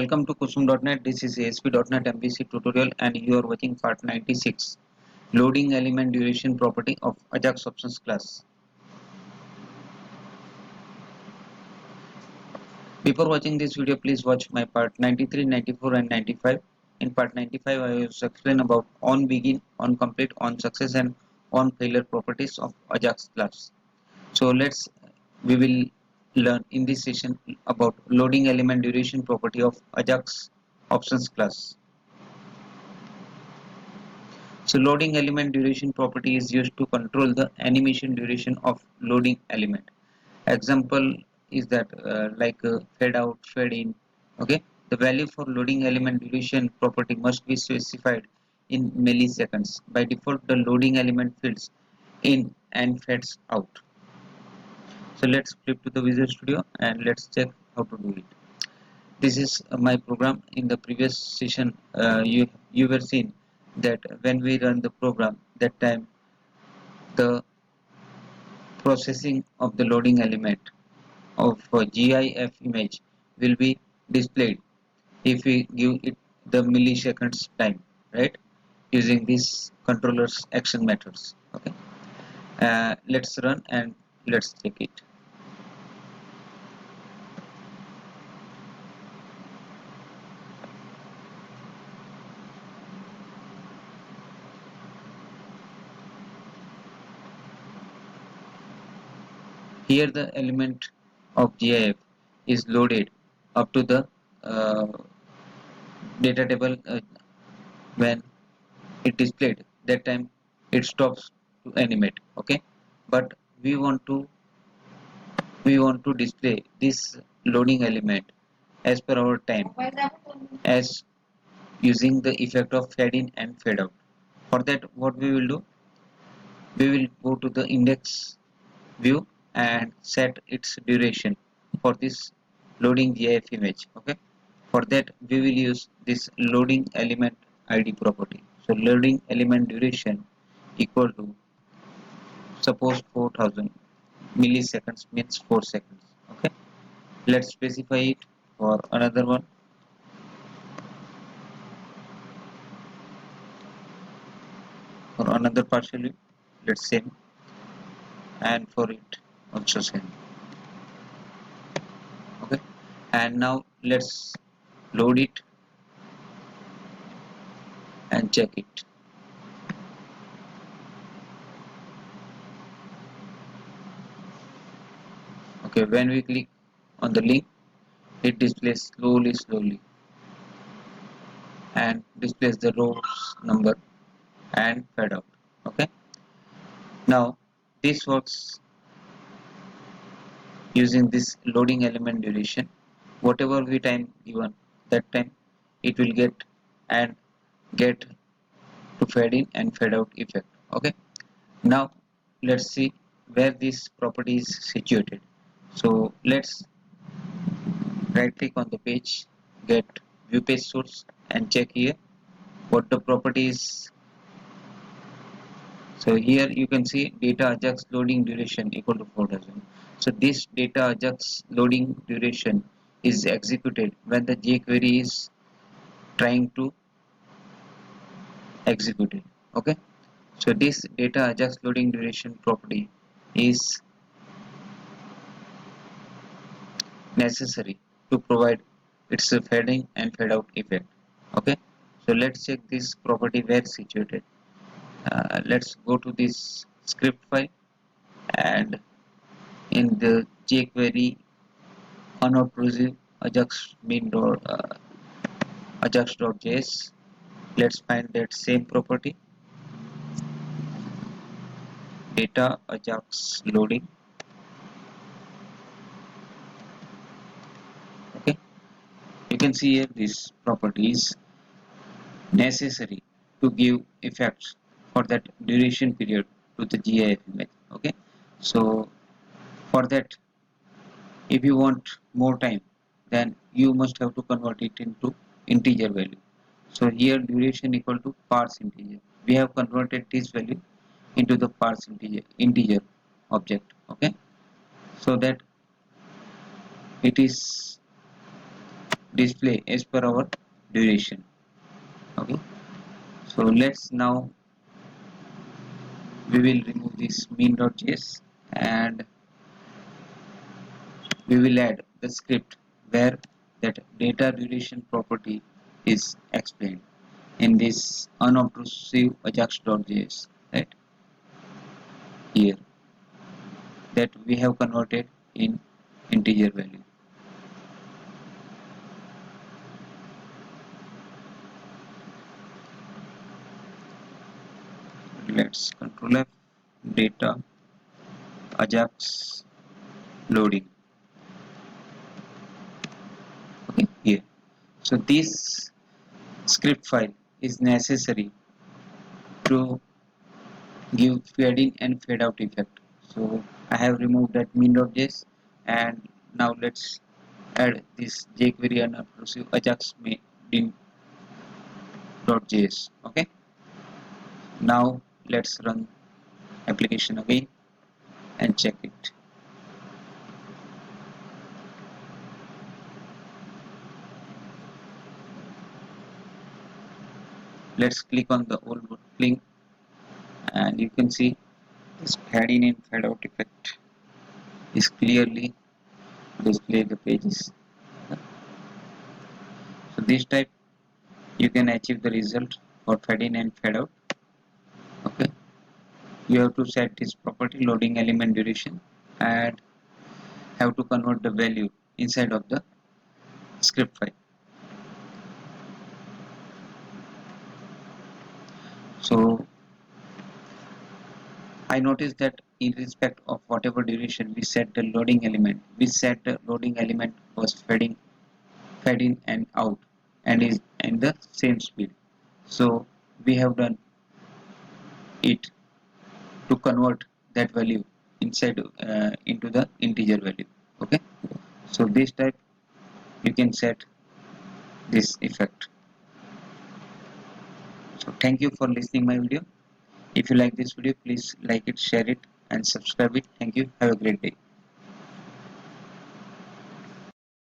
Welcome to Kusum.net. This is ASP.NET MVC tutorial and you are watching part 96, loading element duration property of Ajax options class. Before watching this video, please watch my part 93, 94 and 95. In part 95, I will explain about on begin, on complete, on success and on failure properties of Ajax class. So we will learn in this session about loading element duration property of Ajax options class. So loading element duration property is used to control the animation duration of loading element. Example is that fade out, fade in. Okay, the value for loading element duration property must be specified in milliseconds. By default, the loading element fades in and fades out. So let's flip to the Visual Studio and let's check how to do it. This is my program. In the previous session, you were seen that when we run the program, that time the processing of the loading element of GIF image will be displayed if we give it the milliseconds time, right? Using these controllers action methods. Okay, let's run and let's check it. Here the element of GIF is loaded up to the uh, data table when it displayed. That time it stops to animate. Okay, but we want to display this loading element as per our time as using the effect of fade in and fade out. For that, what we will do, we will go to the index view and set its duration for this loading GIF image. Okay, for that we will use this loading element ID property. So loading element duration equal to, suppose, 4000 milliseconds means 4 seconds. Okay, let's specify it for another one. For another partially, let's same, and for it also same. Okay, and now let's load it and check it. Okay, when we click on the link, it displays slowly and displays the rows number and fade out. Okay, now this works using this loading element duration. Whatever we time given, that time it will get to fade in and fade out effect. Okay, now let's see where this property is situated. So let's right click on the page, get view page source and check here what the property is. So here you can see data Ajax loading duration equal to 4000. So this data Ajax loading duration is executed when the jQuery is trying to execute it. Okay, so this data Ajax loading duration property is necessary to provide its fading and fade out effect. Okay, so let's check this property where situated. Let's go to this script file and in the jQuery unobtrusive Ajax Ajax.js, let's find that same property, data Ajax loading. Okay, you can see here this property is necessary to give effects for that duration period to the GIF image. Okay, so for that, if you want more time, then you must have to convert it into integer value. So here duration equal to parse integer. We have converted this value into the parse integer object. Okay, so that it is display as per our duration. Okay, so let's now we will remove this mean.js and we will add the script where that data duration property is explained in this unobtrusive ajax.js, right here, that we have converted in integer value. Let's control F, data ajax loading. Okay, here. So this script file is necessary to give fade in and fade out effect. So I have removed that mean.js and now let's add this jQuery unobtrusive ajax main.js. Okay, now let's run application again and check it. Let's click on the old link and you can see this fade in and fade out effect is clearly display the pages. So this type you can achieve the result for fade in and fade out. Okay, you have to set this property loading element duration and have to convert the value inside of the script file. So I noticed that in respect of whatever duration we set the loading element, we set the loading element was fade in and out and is in the same speed. So we have done it to convert that value inside into the integer value. Okay, so this type you can set this effect. So thank you for listening my video. If you like this video, please like it, share it and subscribe it. Thank you. Have a great day.